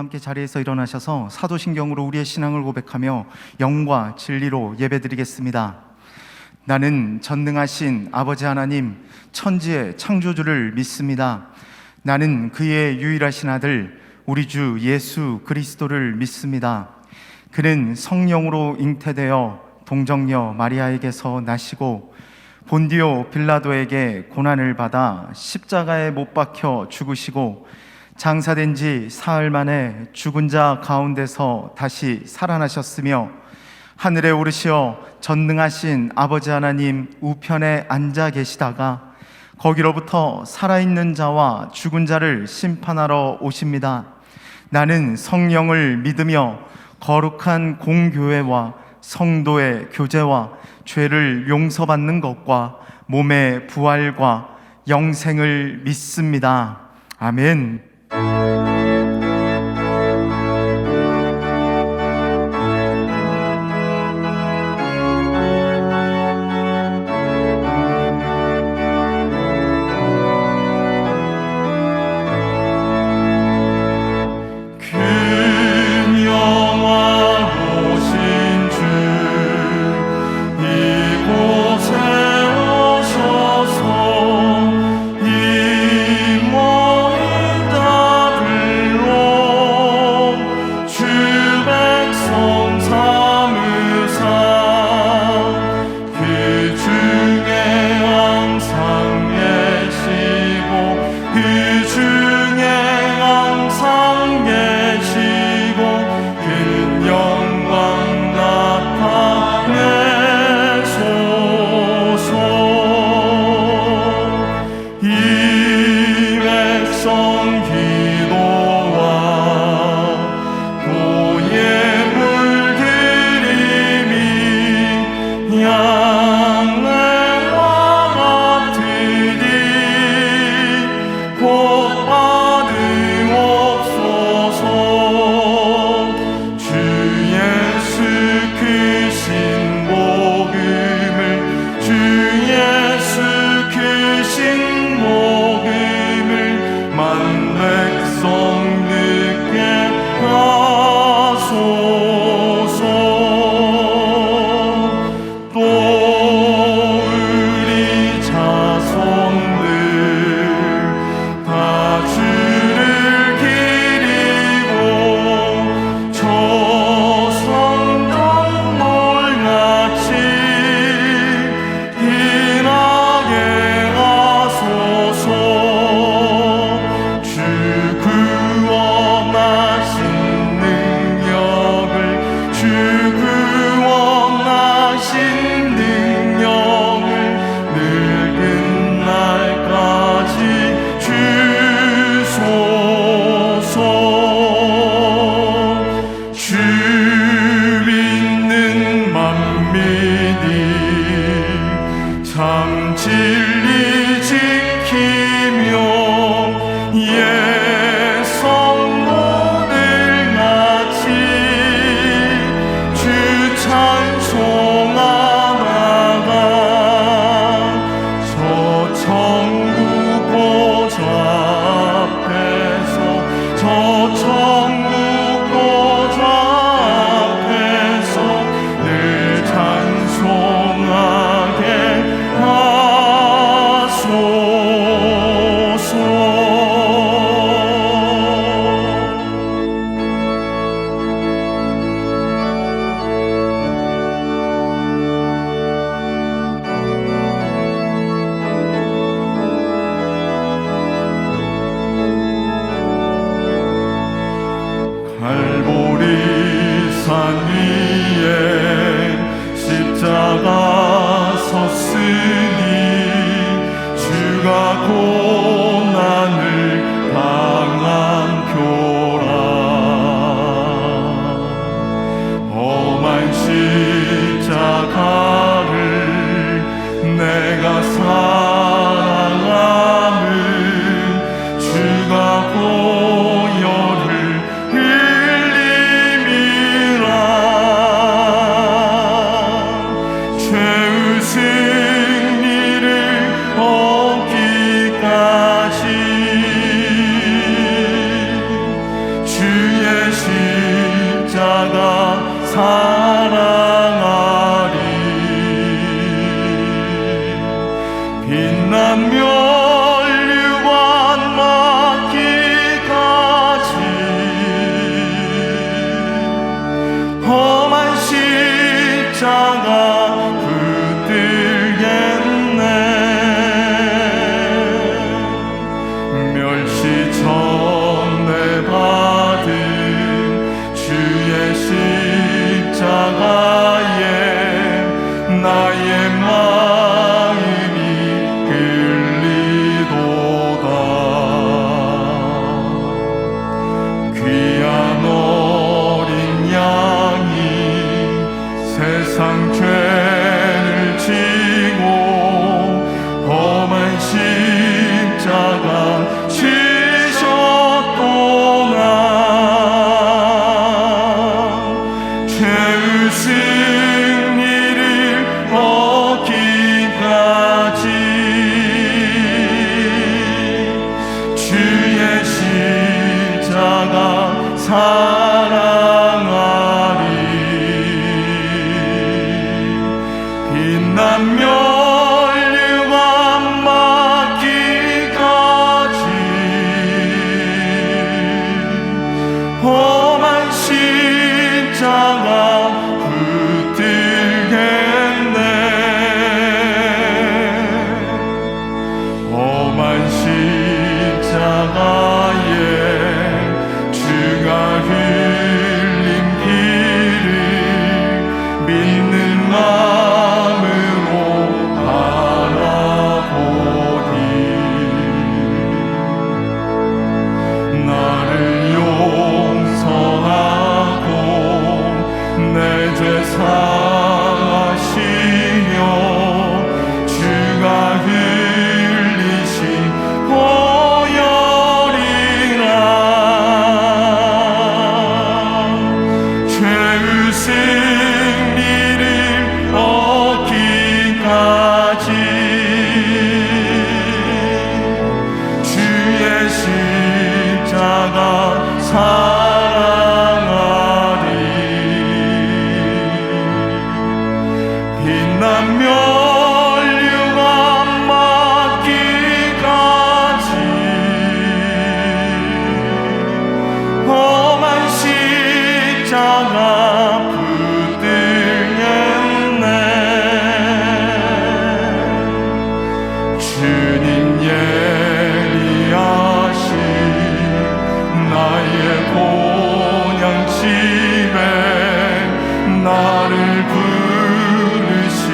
함께 자리에서 일어나셔서 사도신경으로 우리의 신앙을 고백하며 영과 진리로 예배드리겠습니다. 나는 전능하신 아버지 하나님, 천지의 창조주를 믿습니다. 나는 그의 유일하신 아들 우리 주 예수 그리스도를 믿습니다. 그는 성령으로 잉태되어 동정녀 마리아에게서 나시고 본디오 빌라도에게 고난을 받아 십자가에 못 박혀 죽으시고 장사된 지 사흘 만에 죽은 자 가운데서 다시 살아나셨으며 하늘에 오르시어 전능하신 아버지 하나님 우편에 앉아 계시다가 거기로부터 살아있는 자와 죽은 자를 심판하러 오십니다. 나는 성령을 믿으며 거룩한 공교회와 성도의 교제와 죄를 용서받는 것과 몸의 부활과 영생을 믿습니다. 아멘. 주의 사랑하리. 빛난 멸류관 맞기까지 험한 십자가 붙들겠네. 멸시 전에 받은 주의 십자가에 나의 마음이 끌리도다. 귀한 어린 양이 세상 죄를 지고 험한 십자가 지셨도다. 죄의 승리를 얻기까지 주의 십자가 사랑하리. 빛난 멸류관 맞기까지 험한 십자가 붙들겠네. 험한 십자가에 주가 흘린 피를 믿는 마음으로 바라보리. 나를 용서하고 내 죄 사하시며 주가 흘리신 보혈이라. 죄의 승리를 얻기까지 주의 십자가 사랑하리. 빛난 멸류관 맞기까지 험한 십자가 붙들겠네. 주님 예리하신 나의 본향 집에 나를 부르실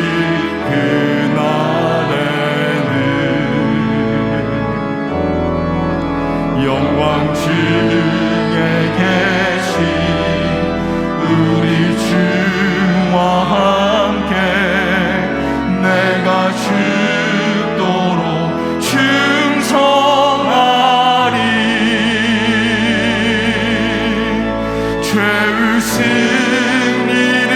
그날에는 영광 중에 계신 우리 주와 함께 내가 죽도록 충성하리. 죄의 승리를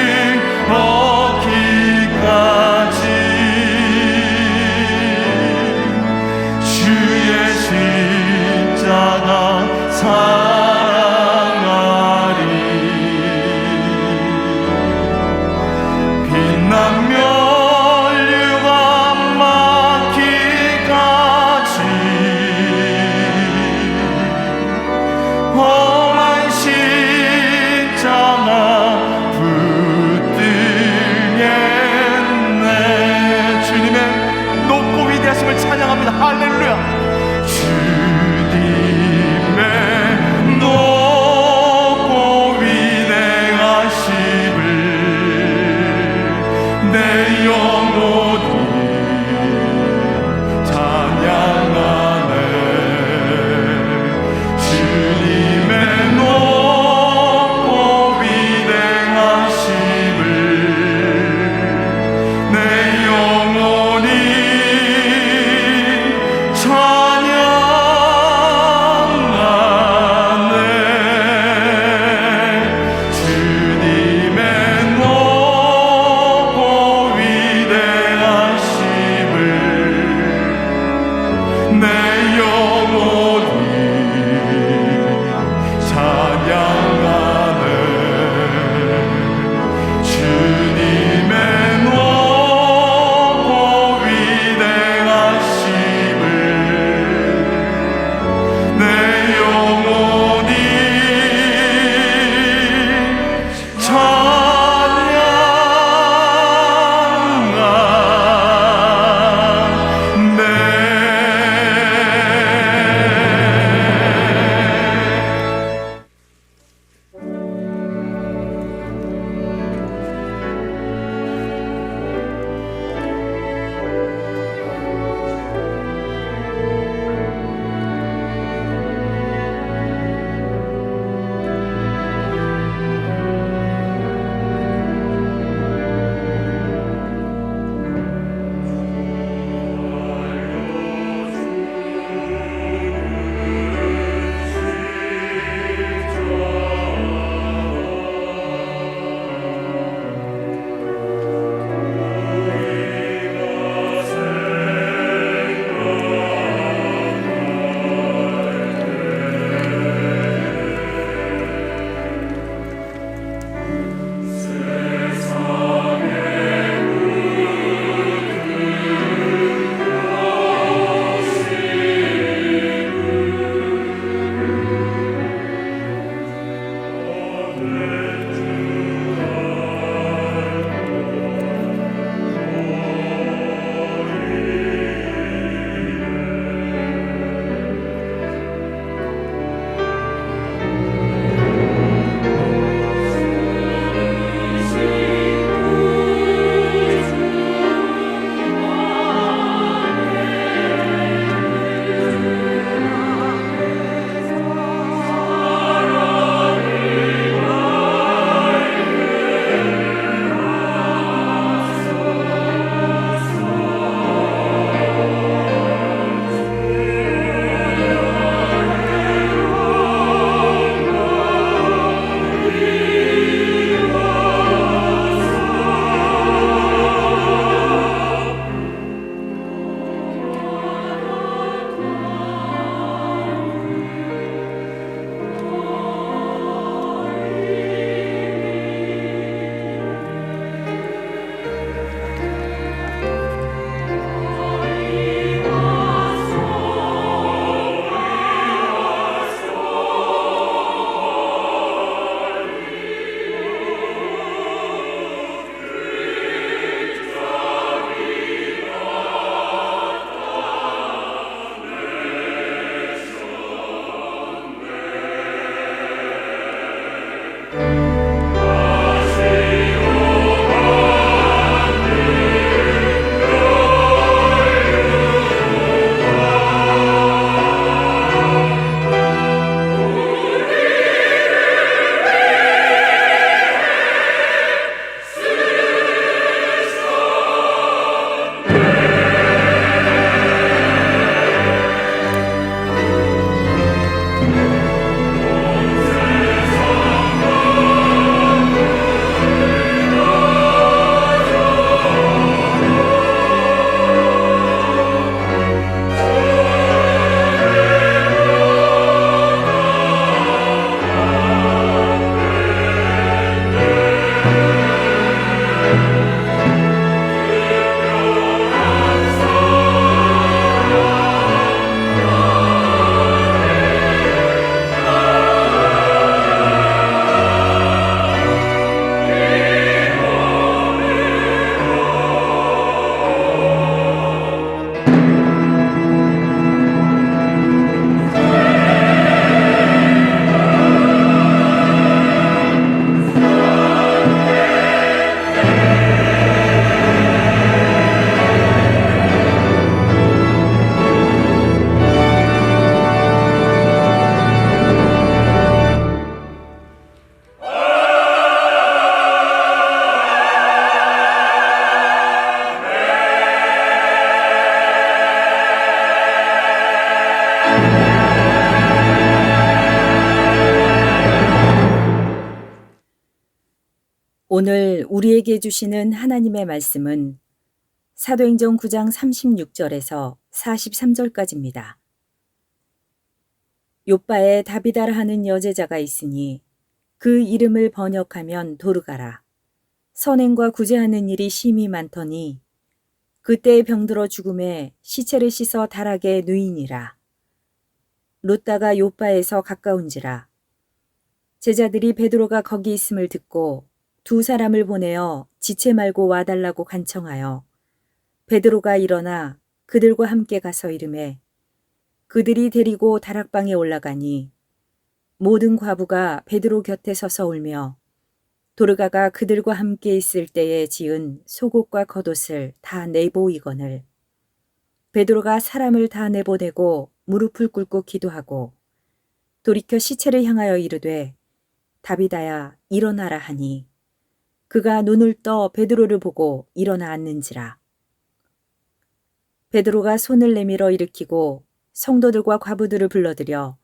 오늘 우리에게 주시는 하나님의 말씀은 사도행전 9장 36절에서 43절까지입니다. 요빠에 다비다라 하는 여제자가 있으니 그 이름을 번역하면 도르가라. 선행과 구제하는 일이 심히 많더니 그때에 병들어 죽음에 시체를 씻어 다락에 누이니라. 룻다가 요빠에서 가까운지라. 제자들이 베드로가 거기 있음을 듣고 두 사람을 보내어 지체 말고 와달라고 간청하여 베드로가 일어나 그들과 함께 가서 이르매 그들이 데리고 다락방에 올라가니 모든 과부가 베드로 곁에 서서 울며 도르가가 그들과 함께 있을 때에 지은 속옷과 겉옷을 다 내보이거늘 베드로가 사람을 다 내보내고 무릎을 꿇고 기도하고 돌이켜 시체를 향하여 이르되 다비다야 일어나라 하니 그가 눈을 떠 베드로를 보고 일어나 앉는지라. 베드로가 손을 내밀어 일으키고 성도들과 과부들을 불러들여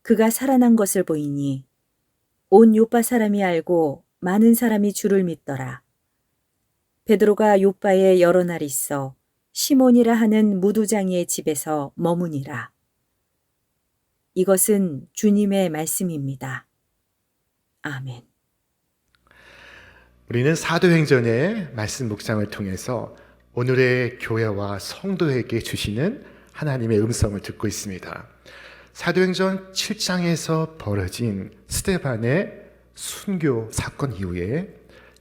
그가 살아난 것을 보이니 온 요빠 사람이 알고 많은 사람이 주를 믿더라. 베드로가 요빠에 여러 날 있어 시몬이라 하는 무두장이의 집에서 머무니라. 이것은 주님의 말씀입니다. 아멘. 우리는 사도행전의 말씀 묵상을 통해서 오늘의 교회와 성도에게 주시는 하나님의 음성을 듣고 있습니다. 사도행전 7장에서 벌어진 스데반의 순교 사건 이후에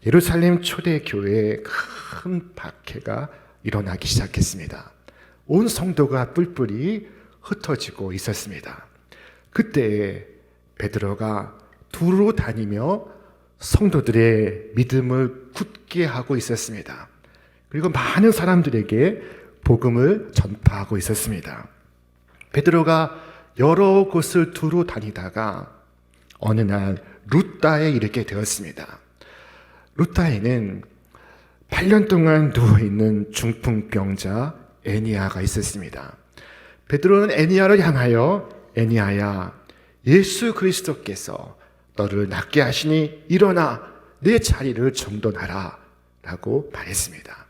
예루살렘 초대교회에 큰 박해가 일어나기 시작했습니다. 온 성도가 뿔뿔이 흩어지고 있었습니다. 그때 베드로가 두루 다니며 성도들의 믿음을 굳게 하고 있었습니다. 그리고 많은 사람들에게 복음을 전파하고 있었습니다. 베드로가 여러 곳을 두루 다니다가 어느 날 룻다에 이르게 되었습니다. 룻다에는 8년 동안 누워있는 중풍병자 애니아가 있었습니다. 베드로는 애니아를 향하여 애니아야, 예수 그리스도께서 너를 낫게 하시니 일어나 내 자리를 정돈하라 라고 말했습니다.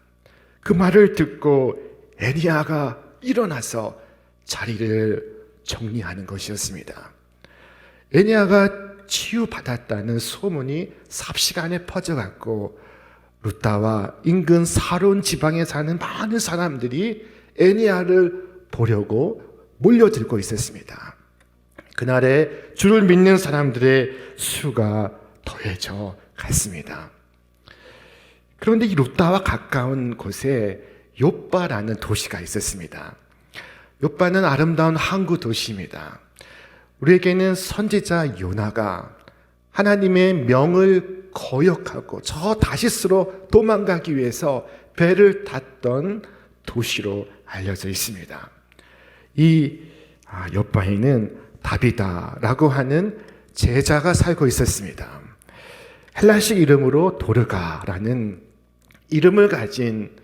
그 말을 듣고 애니아가 일어나서 자리를 정리하는 것이었습니다. 애니아가 치유받았다는 소문이 삽시간에 퍼져갔고 룻다와 인근 사론 지방에 사는 많은 사람들이 애니아를 보려고 몰려들고 있었습니다. 그날에 주를 믿는 사람들의 수가 더해져 갔습니다. 그런데 이 룻다와 가까운 곳에 요빠라는 도시가 있었습니다. 요빠는 아름다운 항구 도시입니다. 우리에게는 선지자 요나가 하나님의 명을 거역하고 저 다시스로 도망가기 위해서 배를 탔던 도시로 알려져 있습니다. 이 요빠에는 다비다라고 하는 제자가 살고 있었습니다. 헬라식 이름으로 도르가라는 이름을 가진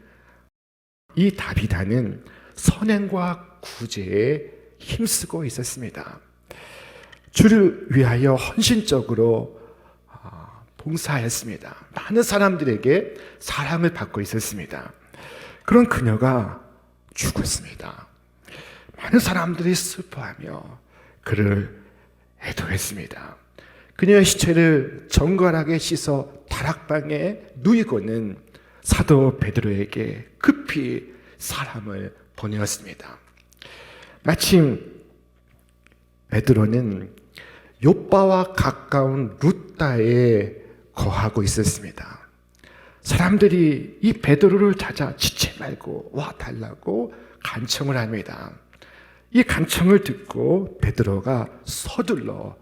이 다비다는 선행과 구제에 힘쓰고 있었습니다. 주를 위하여 헌신적으로 봉사했습니다. 많은 사람들에게 사랑을 받고 있었습니다. 그런 그녀가 죽었습니다. 많은 사람들이 슬퍼하며 그를 애도했습니다. 그녀의 시체를 정갈하게 씻어 다락방에 누이고는 사도 베드로에게 급히 사람을 보내었습니다. 마침 베드로는 요빠와 가까운 룻다에 거하고 있었습니다. 사람들이 이 베드로를 찾아 지체 말고 와 달라고 간청을 합니다. 이 간청을 듣고 베드로가 서둘러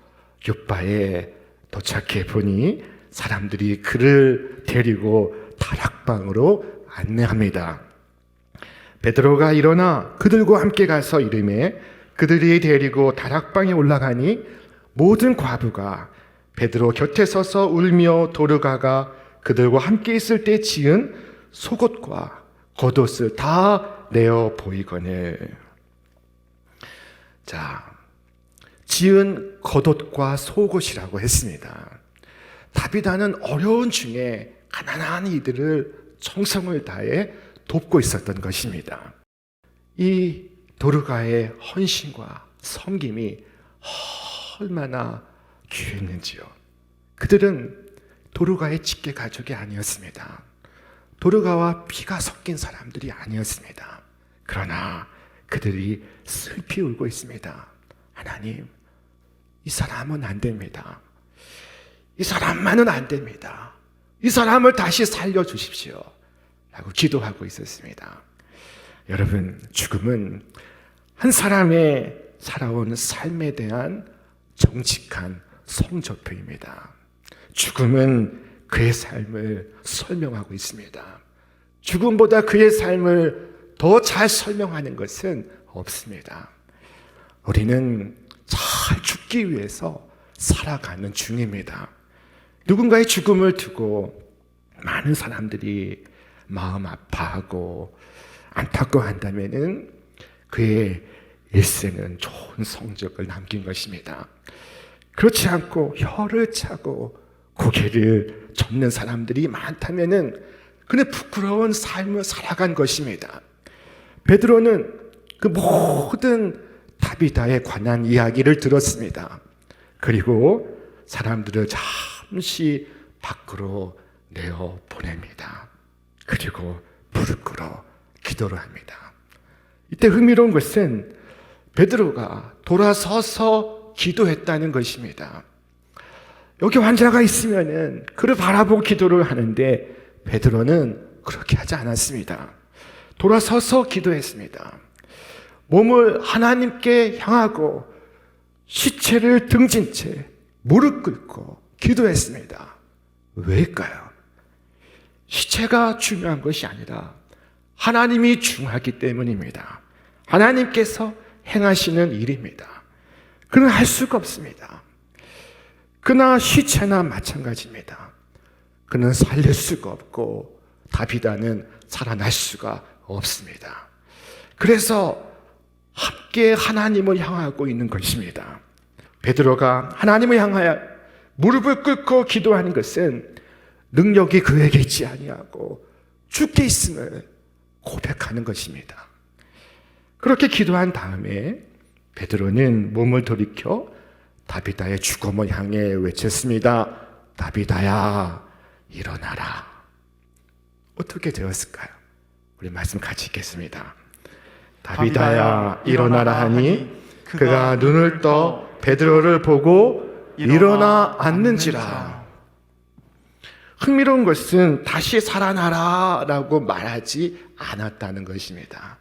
요빠에 도착해 보니 사람들이 그를 데리고 다락방으로 안내합니다. 베드로가 일어나 그들과 함께 가서 이르매 그들이 데리고 다락방에 올라가니 모든 과부가 베드로 곁에 서서 울며 도르가가 그들과 함께 있을 때 지은 속옷과 겉옷을 다 내어 보이거늘. 지은 겉옷과 속옷이라고 했습니다. 다비다는 어려운 중에 가난한 이들을 정성을 다해 돕고 있었던 것입니다. 이 도르가의 헌신과 섬김이 얼마나 귀했는지요. 그들은 도르가의 직계 가족이 아니었습니다. 도르가와 피가 섞인 사람들이 아니었습니다. 그러나 그들이 슬피 울고 있습니다. 하나님, 이 사람은 안 됩니다. 이 사람만은 안 됩니다. 이 사람을 다시 살려주십시오 라고 기도하고 있었습니다. 여러분, 죽음은 한 사람의 살아온 삶에 대한 정직한 성적표입니다. 죽음은 그의 삶을 설명하고 있습니다. 죽음보다 그의 삶을 더 잘 설명하는 것은 없습니다. 우리는 잘 죽기 위해서 살아가는 중입니다. 누군가의 죽음을 두고 많은 사람들이 마음 아파하고 안타까워한다면은 그의 일생은 좋은 성적을 남긴 것입니다. 그렇지 않고 혀를 차고 고개를 젓는 사람들이 많다면은 그는 부끄러운 삶을 살아간 것입니다. 베드로는 그 모든 다비다에 관한 이야기를 들었습니다. 그리고 사람들을 잠시 밖으로 내어 보냅니다. 그리고 무릎 꿇어 기도를 합니다. 이때 흥미로운 것은 베드로가 돌아서서 기도했다는 것입니다. 여기 환자가 있으면은 그를 바라보고 기도를 하는데 베드로는 그렇게 하지 않았습니다. 돌아서서 기도했습니다. 몸을 하나님께 향하고 시체를 등진 채 무릎 꿇고 기도했습니다. 왜일까요? 시체가 중요한 것이 아니라 하나님이 중요하기 때문입니다. 하나님께서 행하시는 일입니다. 그는 할 수가 없습니다. 그나 시체나 마찬가지입니다. 그는 살릴 수가 없고 다비다는 살아날 수가 없습니다. 그래서 함께 하나님을 향하고 있는 것입니다. 베드로가 하나님을 향하여 무릎을 꿇고 기도하는 것은 능력이 그에게 있지 아니하고 죽게 있음을 고백하는 것입니다. 그렇게 기도한 다음에 베드로는 몸을 돌이켜 다비다의 죽음을 향해 외쳤습니다. 다비다야, 일어나라. 어떻게 되었을까요? 우리 말씀 같이 읽겠습니다. 다비다야, 일어나라 하니 그가 눈을 떠 베드로를 보고 일어나 앉는지라. 흥미로운 것은 다시 살아나라 라고 말하지 않았다는 것입니다.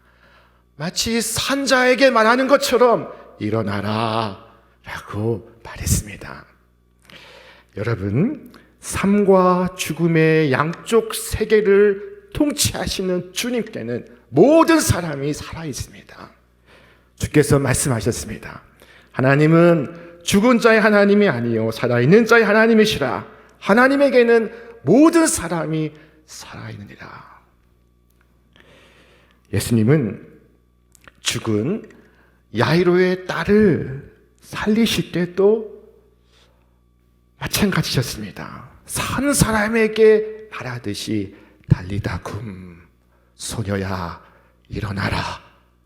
마치 산자에게 말하는 것처럼 일어나라 라고 말했습니다. 여러분, 삶과 죽음의 양쪽 세계를 통치하시는 주님께는 모든 사람이 살아있습니다. 주께서 말씀하셨습니다. 하나님은 죽은 자의 하나님이 아니요 살아있는 자의 하나님이시라. 하나님에게는 모든 사람이 살아있느니라. 예수님은 죽은 야이로의 딸을 살리실 때도 마찬가지셨습니다. 산 사람에게 말하듯이 달리다굼, 소녀야 일어나라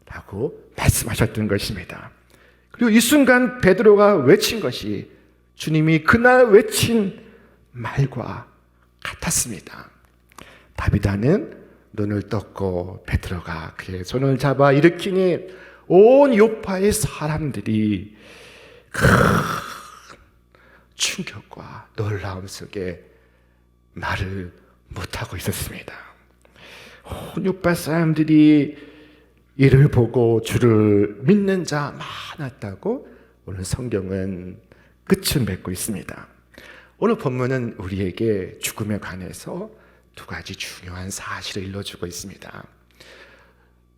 라고 말씀하셨던 것입니다. 그리고 이 순간 베드로가 외친 것이 주님이 그날 외친 말과 같았습니다. 다비다는 눈을 떴고 베드로가 그의 손을 잡아 일으키니 온 요파의 사람들이 큰 충격과 놀라움 속에 말을 못하고 있었습니다. 온 요파 사람들이 이를 보고 주를 믿는 자 많았다고 오늘 성경은 끝을 맺고 있습니다. 오늘 본문은 우리에게 죽음에 관해서 두 가지 중요한 사실을 일러주고 있습니다.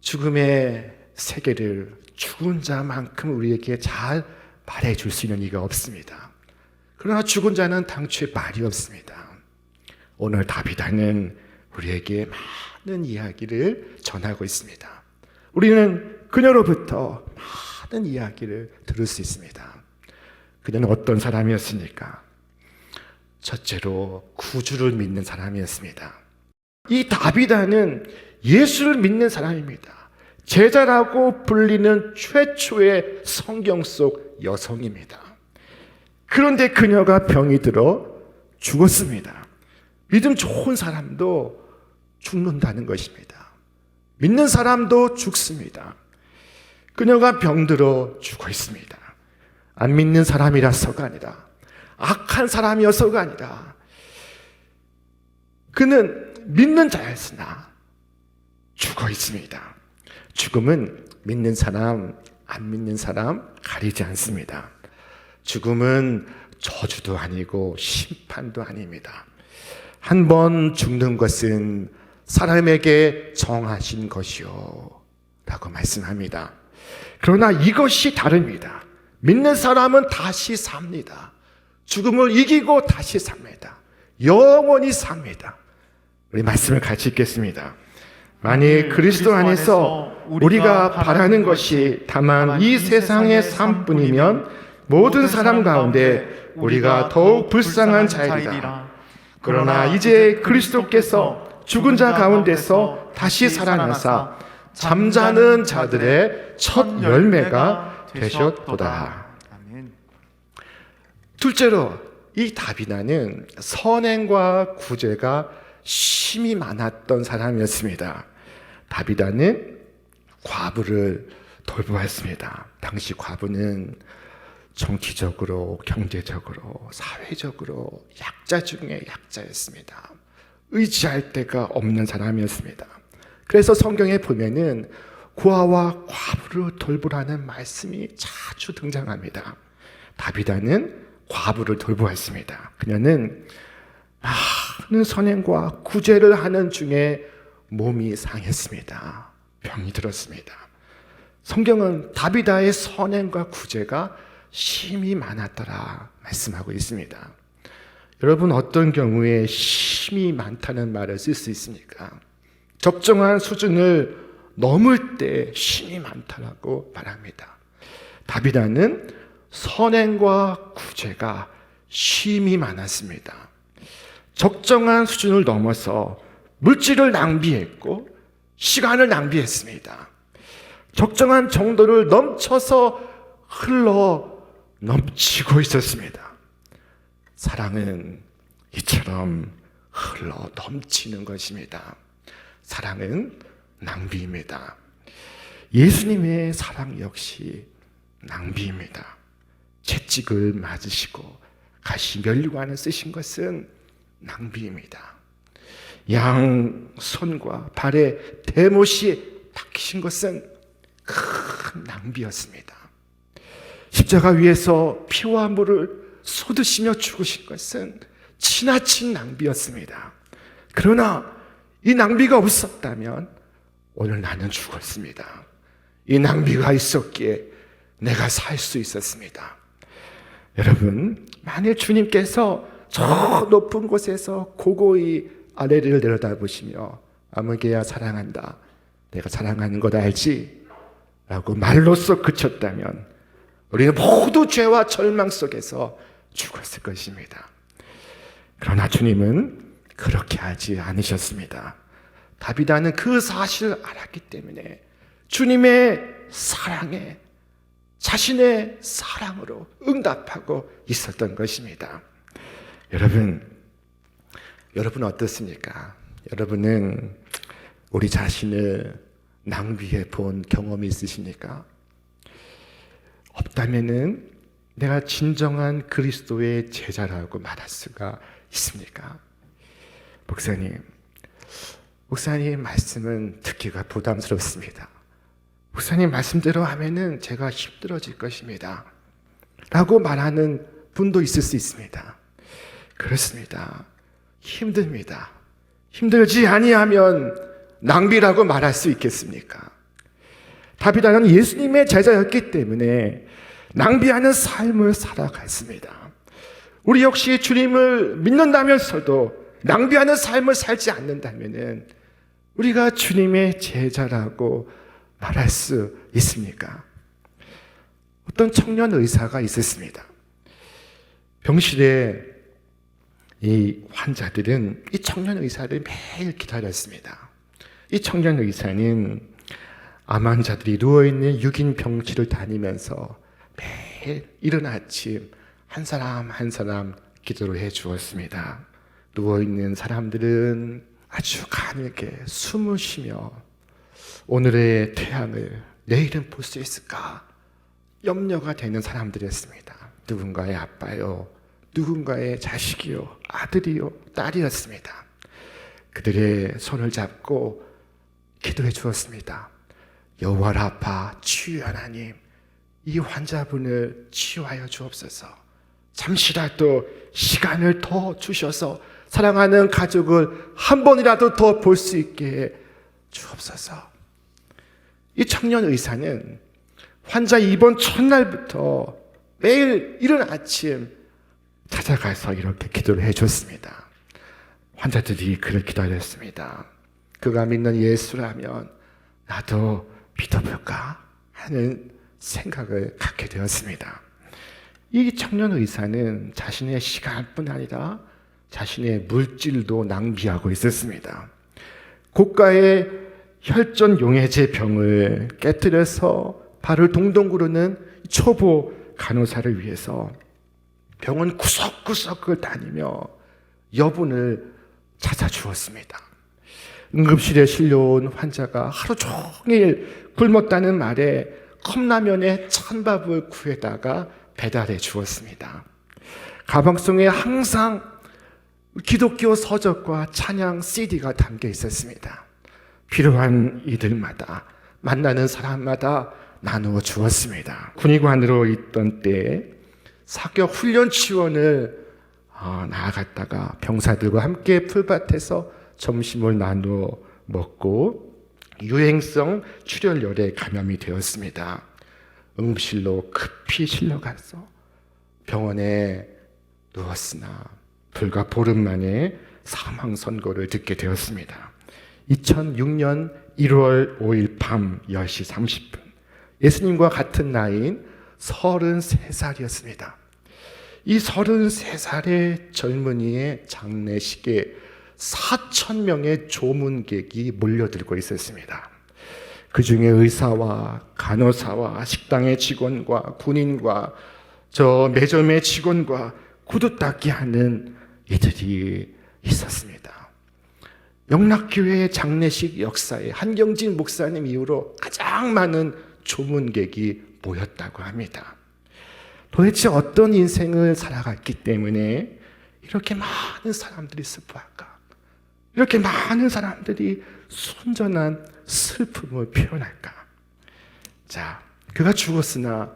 죽음의 세계를 죽은 자만큼 우리에게 잘 말해줄 수 있는 이가 없습니다. 그러나 죽은 자는 당초에 말이 없습니다. 오늘 다비다는 우리에게 많은 이야기를 전하고 있습니다. 우리는 그녀로부터 많은 이야기를 들을 수 있습니다. 그녀는 어떤 사람이었습니까? 첫째로 구주를 믿는 사람이었습니다. 이 다비다는 예수를 믿는 사람입니다. 제자라고 불리는 최초의 성경 속 여성입니다. 그런데 그녀가 병이 들어 죽었습니다. 믿음 좋은 사람도 죽는다는 것입니다. 믿는 사람도 죽습니다. 그녀가 병들어 죽어 있습니다. 안 믿는 사람이라서가 아니라, 악한 사람이어서가 아니라, 그는 믿는 자였으나 죽어 있습니다. 죽음은 믿는 사람, 안 믿는 사람 가리지 않습니다. 죽음은 저주도 아니고 심판도 아닙니다. 한 번 죽는 것은 사람에게 정하신 것이요 라고 말씀합니다. 그러나 이것이 다릅니다. 믿는 사람은 다시 삽니다. 죽음을 이기고 다시 삽니다. 영원히 삽니다. 우리 말씀을 같이 읽겠습니다. 만일 그리스도 안에서 우리가 바라는 것이 다만 이 세상의 삶뿐이면 모든 사람 가운데 우리가 더욱 불쌍한 자이리라. 그러나 이제 그리스도께서 죽은 자 가운데서 다시 살아나사 잠자는 자들의 첫 열매가 되셨도다. 둘째로 이 다비다는 선행과 구제가 심히 많았던 사람이었습니다. 다비다는 과부를 돌보았습니다. 당시 과부는 정치적으로, 경제적으로, 사회적으로 약자 중에 약자였습니다. 의지할 데가 없는 사람이었습니다. 그래서 성경에 보면은 고아와 과부를 돌보라는 말씀이 자주 등장합니다. 다비다는 과부를 돌보았습니다. 그녀는 많은 선행과 구제를 하는 중에 몸이 상했습니다. 병이 들었습니다. 성경은 다비다의 선행과 구제가 심히 많았더라 말씀하고 있습니다. 여러분, 어떤 경우에 심히 많다는 말을 쓸 수 있습니까? 적정한 수준을 넘을 때 심히 많다라고 말합니다. 다비다는 선행과 구제가 심히 많았습니다. 적정한 수준을 넘어서 물질을 낭비했고 시간을 낭비했습니다. 적정한 정도를 넘쳐서 흘러 넘치고 있었습니다. 사랑은 이처럼 흘러 넘치는 것입니다. 사랑은 낭비입니다. 예수님의 사랑 역시 낭비입니다. 채찍을 맞으시고 가시 면류관을 쓰신 것은 낭비입니다. 양손과 발에 대못이 박히신 것은 큰 낭비였습니다. 십자가 위에서 피와 물을 쏟으시며 죽으신 것은 지나친 낭비였습니다. 그러나 이 낭비가 없었다면 오늘 나는 죽었습니다. 이 낭비가 있었기에 내가 살 수 있었습니다. 여러분, 만일 주님께서 저 높은 곳에서 고고히 아래를 내려다보시며 아무개야 사랑한다, 내가 사랑하는 것 알지? 라고 말로써 그쳤다면 우리는 모두 죄와 절망 속에서 죽었을 것입니다. 그러나 주님은 그렇게 하지 않으셨습니다. 다비다는 그 사실을 알았기 때문에 주님의 사랑에 자신의 사랑으로 응답하고 있었던 것입니다. 여러분 어떻습니까? 여러분은 우리 자신을 낭비해 본 경험이 있으십니까? 없다면은 내가 진정한 그리스도의 제자라고 말할 수가 있습니까? 목사님 말씀은 듣기가 부담스럽습니다. 목사님 말씀대로 하면은 제가 힘들어질 것입니다. 라고 말하는 분도 있을 수 있습니다. 그렇습니다. 힘듭니다. 힘들지 아니하면 낭비라고 말할 수 있겠습니까? 다비다는 예수님의 제자였기 때문에 낭비하는 삶을 살아갔습니다. 우리 역시 주님을 믿는다면서도 낭비하는 삶을 살지 않는다면 우리가 주님의 제자라고 말할 수 있습니까? 어떤 청년 의사가 있었습니다. 병실에 이 환자들은 이 청년 의사를 매일 기다렸습니다. 이 청년 의사는 암 환자들이 누워있는 6인 병실을 다니면서 매일 이른 아침 한 사람 한 사람 기도를 해 주었습니다. 누워있는 사람들은 아주 가늘게 숨을 쉬며 오늘의 태양을 내일은 볼 수 있을까 염려가 되는 사람들이었습니다. 누군가의 아빠요, 누군가의 자식이요, 아들이요, 딸이었습니다. 그들의 손을 잡고 기도해 주었습니다. 여호와 라파 치유 하나님, 이 환자분을 치유하여 주옵소서. 잠시라도 시간을 더 주셔서 사랑하는 가족을 한 번이라도 더 볼 수 있게 해 주옵소서. 이 청년 의사는 환자 입원 첫날부터 매일 이른 아침 찾아가서 이렇게 기도를 해줬습니다. 환자들이 그를 기다렸습니다. 그가 믿는 예수라면 나도 믿어볼까 하는 생각을 갖게 되었습니다. 이 청년 의사는 자신의 시간뿐 아니라 자신의 물질도 낭비하고 있었습니다. 고가의 혈전 용해제 병을 깨뜨려서 발을 동동 구르는 초보 간호사를 위해서 병원 구석구석을 다니며 여분을 찾아주었습니다. 응급실에 실려온 환자가 하루 종일 굶었다는 말에 컵라면에 찬밥을 구해다가 배달해 주었습니다. 가방 속에 항상 기독교 서적과 찬양 CD가 담겨 있었습니다. 필요한 이들마다 만나는 사람마다 나누어 주었습니다. 군의관으로 있던 때에 사격 훈련 지원을 나아갔다가 병사들과 함께 풀밭에서 점심을 나누어 먹고 유행성 출혈열에 감염이 되었습니다. 응급실로 급히 실려가서 병원에 누웠으나 불과 보름 만에 사망 선고를 듣게 되었습니다. 2006년 1월 5일 밤 10시 30분 예수님과 같은 나이인 33살이었습니다. 이 33살의 젊은이의 장례식에 4,000명의 조문객이 몰려들고 있었습니다. 그 중에 의사와 간호사와 식당의 직원과 군인과 저 매점의 직원과 구두 닦기 하는 이들이 있었습니다. 영락교회의 장례식 역사에 한경진 목사님 이후로 가장 많은 조문객이 모였다고 합니다. 도대체 어떤 인생을 살아갔기 때문에 이렇게 많은 사람들이 슬퍼할까? 이렇게 많은 사람들이 순전한 슬픔을 표현할까? 자, 그가 죽었으나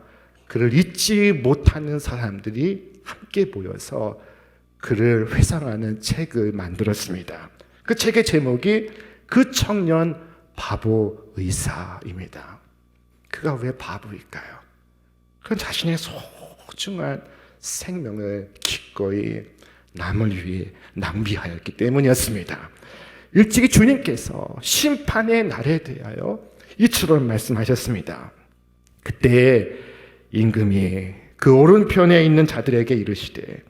그를 잊지 못하는 사람들이 함께 모여서 그를 회상하는 책을 만들었습니다. 그 책의 제목이 그 청년 바보 의사입니다. 그가 왜 바보일까요? 그건 자신의 소중한 생명을 기꺼이 남을 위해 낭비하였기 때문이었습니다. 일찍이 주님께서 심판의 날에 대하여 이처럼 말씀하셨습니다. 그때 임금이 그 오른편에 있는 자들에게 이르시되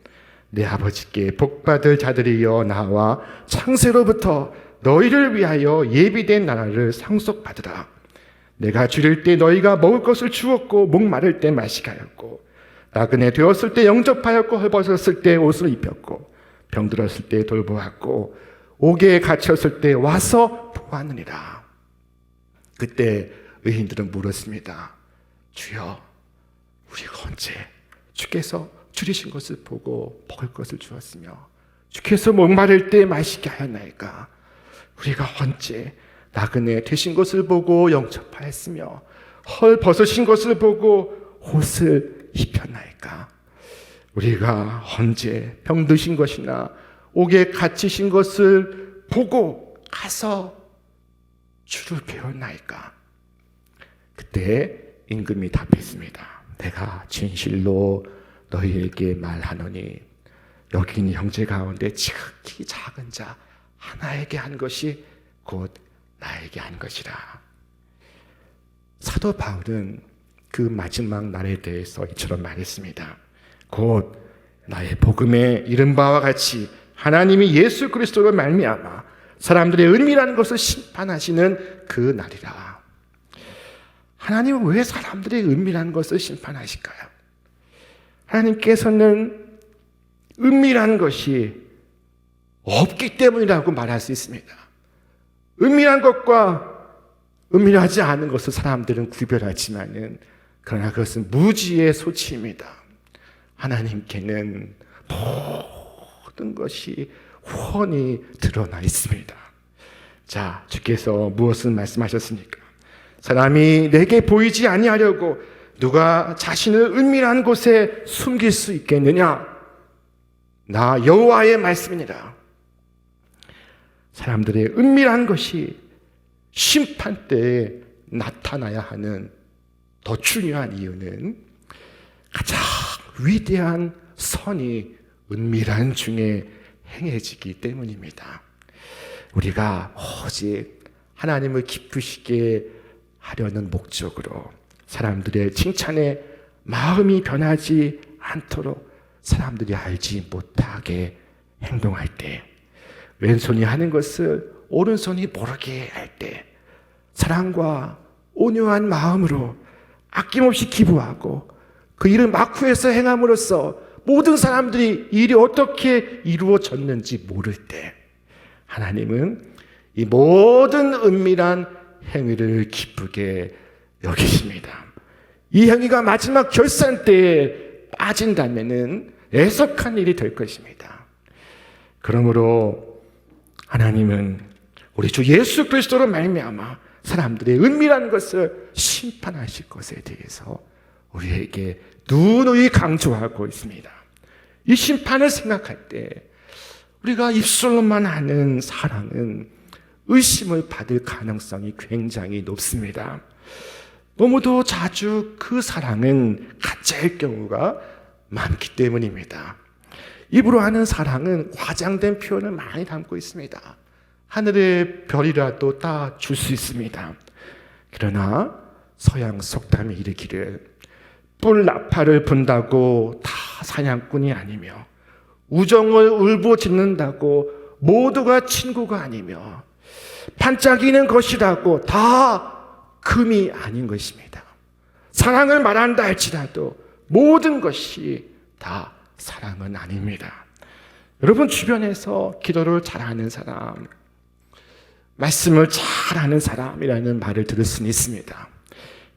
내 아버지께 복받을 자들이여 나와 창세로부터 너희를 위하여 예비된 나라를 상속받으라. 내가 줄일 때 너희가 먹을 것을 주었고 목마를 때 마시게 하였고 나그네 되었을 때 영접하였고 헐벗었을 때 옷을 입혔고 병들었을 때 돌보았고 옥에 갇혔을 때 와서 보았느니라. 그때 의인들은 물었습니다. 주여, 우리가 언제 주께서 줄이신 것을 보고 먹을 것을 주었으며 주께서 목마를 때 마시게 하였나이까? 우리가 언제 나그네 되신 것을 보고 영접하였으며 헐 벗으신 것을 보고 옷을 입혔나이까? 우리가 언제 병드신 것이나 옥에 갇히신 것을 보고 가서 주를 배웠나이까? 그때 임금이 답했습니다. 내가 진실로 너희에게 말하노니 여기 있는 형제 가운데 지극히 작은 자 하나에게 한 것이 곧 나에게 한 것이라. 사도 바울은 그 마지막 날에 대해서 이처럼 말했습니다. 곧 나의 복음에 이른 바와 같이 하나님이 예수 그리스도로 말미암아 사람들의 은밀한 것을 심판하시는 그 날이라. 하나님은 왜 사람들의 은밀한 것을 심판하실까요? 하나님께서는 은밀한 것이 없기 때문이라고 말할 수 있습니다. 은밀한 것과 은밀하지 않은 것을 사람들은 구별하지만은 그러나 그것은 무지의 소치입니다. 하나님께는 모든 것이 훤히 드러나 있습니다. 자, 주께서 무엇을 말씀하셨습니까? 사람이 내게 보이지 아니하려고 누가 자신을 은밀한 곳에 숨길 수 있겠느냐? 나 여호와의 말씀이니라. 사람들의 은밀한 것이 심판 때에 나타나야 하는 더 중요한 이유는 가장 위대한 선이 은밀한 중에 행해지기 때문입니다. 우리가 오직 하나님을 기쁘시게 하려는 목적으로 사람들의 칭찬에 마음이 변하지 않도록 사람들이 알지 못하게 행동할 때, 왼손이 하는 것을 오른손이 모르게 할 때, 사랑과 온유한 마음으로 아낌없이 기부하고 그 일을 마쿠에서 행함으로써 모든 사람들이 일이 어떻게 이루어졌는지 모를 때, 하나님은 이 모든 은밀한 행위를 기쁘게 여기십니다. 이 행위가 마지막 결산 때에 빠진다면은 애석한 일이 될 것입니다. 그러므로 하나님은 우리 주 예수 그리스도로 말미암아 사람들의 은밀한 것을 심판하실 것에 대해서 우리에게 누누이 강조하고 있습니다. 이 심판을 생각할 때 우리가 입술로만 하는 사랑은 의심을 받을 가능성이 굉장히 높습니다. 너무도 자주 그 사랑은 가짜일 경우가 많기 때문입니다. 입으로 하는 사랑은 과장된 표현을 많이 담고 있습니다. 하늘의 별이라도 다 줄 수 있습니다. 그러나 서양 속담이 이르기를 뿔 나팔을 분다고 다 사냥꾼이 아니며 우정을 울부짖는다고 모두가 친구가 아니며 반짝이는 것이라고 다 금이 아닌 것입니다. 사랑을 말한다 할지라도 모든 것이 다 사랑은 아닙니다. 여러분 주변에서 기도를 잘하는 사람, 말씀을 잘하는 사람이라는 말을 들을 수는 있습니다.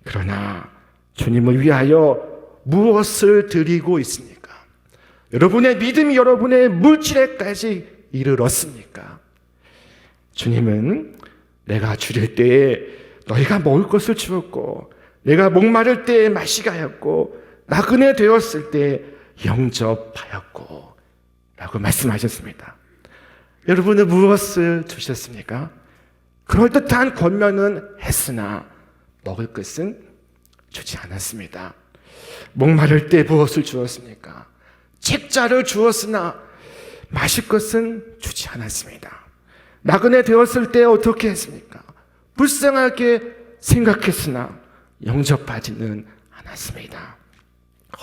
그러나 주님을 위하여 무엇을 드리고 있습니까? 여러분의 믿음이 여러분의 물질에까지 이르렀습니까? 주님은 내가 주릴 때에 너희가 먹을 것을 주었고, 내가 목마를 때에 마시게 하였고, 나그네 되었을 때 영접하였고 라고 말씀하셨습니다. 여러분은 무엇을 주셨습니까? 그럴듯한 권면은 했으나 먹을 것은 주지 않았습니다. 목마를 때 무엇을 주었습니까? 책자를 주었으나 마실 것은 주지 않았습니다. 나그네 되었을 때 어떻게 했습니까? 불쌍하게 생각했으나 영접하지는 않았습니다.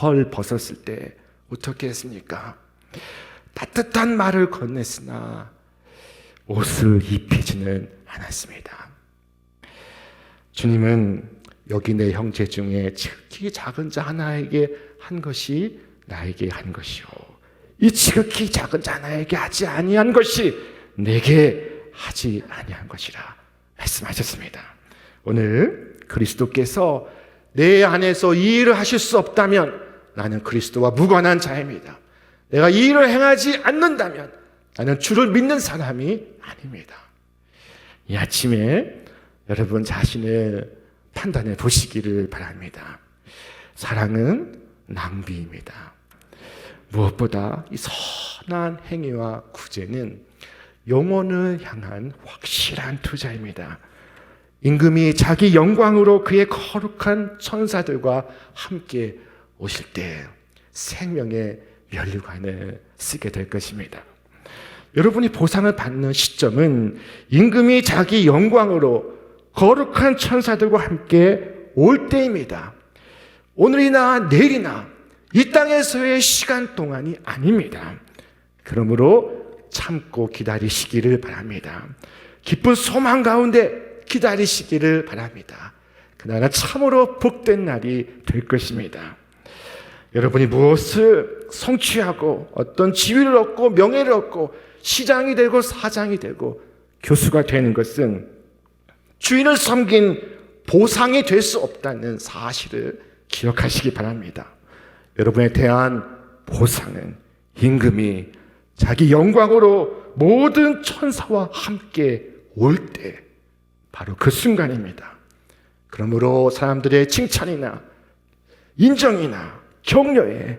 헐 벗었을 때 어떻게 했습니까? 따뜻한 말을 건넸으나 옷을 입히지는 않았습니다. 주님은 여기 내 형제 중에 지극히 작은 자 하나에게 한 것이 나에게 한 것이요, 이 지극히 작은 자 하나에게 하지 아니한 것이 내게 하지 아니한 것이라 말씀하셨습니다. 오늘 그리스도께서 내 안에서 이 일을 하실 수 없다면 나는 그리스도와 무관한 자입니다. 내가 이 일을 행하지 않는다면 나는 주를 믿는 사람이 아닙니다. 이 아침에 여러분 자신을 판단해 보시기를 바랍니다. 사랑은 낭비입니다. 무엇보다 이 선한 행위와 구제는 영혼을 향한 확실한 투자입니다. 임금이 자기 영광으로 그의 거룩한 천사들과 함께 오실 때 생명의 면류관을 쓰게 될 것입니다. 여러분이 보상을 받는 시점은 임금이 자기 영광으로 거룩한 천사들과 함께 올 때입니다. 오늘이나 내일이나 이 땅에서의 시간 동안이 아닙니다. 그러므로 참고 기다리시기를 바랍니다. 기쁜 소망 가운데 기다리시기를 바랍니다. 그날은 참으로 복된 날이 될 것입니다. 여러분이 무엇을 성취하고 어떤 지위를 얻고 명예를 얻고 시장이 되고 사장이 되고 교수가 되는 것은 주인을 섬긴 보상이 될 수 없다는 사실을 기억하시기 바랍니다. 여러분에 대한 보상은 임금이 자기 영광으로 모든 천사와 함께 올 때 바로 그 순간입니다. 그러므로 사람들의 칭찬이나 인정이나 격려에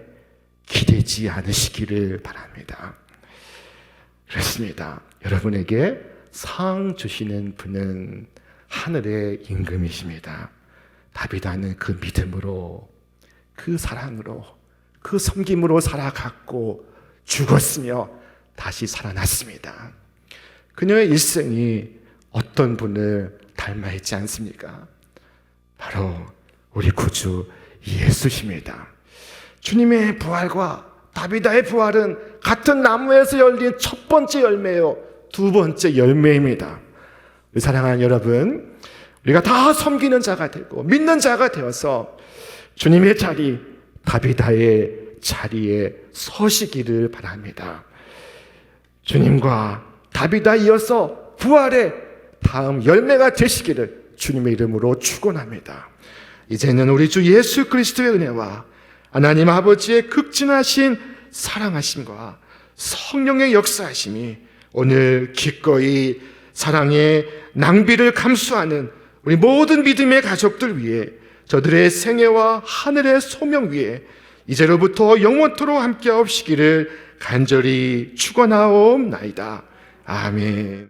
기대지 않으시기를 바랍니다. 그렇습니다. 여러분에게 상 주시는 분은 하늘의 임금이십니다. 다윗은 그 믿음으로, 그 사랑으로, 그 섬김으로 살아갔고 죽었으며 다시 살아났습니다. 그녀의 일생이 어떤 분을 닮아 있지 않습니까? 바로 우리 구주 예수십니다. 주님의 부활과 다윗의 부활은 같은 나무에서 열린 첫 번째 열매요, 두 번째 열매입니다. 우리 사랑하는 여러분, 우리가 다 섬기는 자가 되고 믿는 자가 되어서 주님의 자리, 다윗의 자리에 서시기를 바랍니다. 주님과 다윗에 이어서 부활의 다음 열매가 되시기를 주님의 이름으로 축원합니다. 이제는 우리 주 예수 그리스도의 은혜와 하나님 아버지의 극진하신 사랑하심과 성령의 역사하심이 오늘 기꺼이 사랑의 낭비를 감수하는 우리 모든 믿음의 가족들 위해, 저들의 생애와 하늘의 소명 위에 이제로부터 영원토록 함께하옵시기를 간절히 축원하옵나이다. 아멘.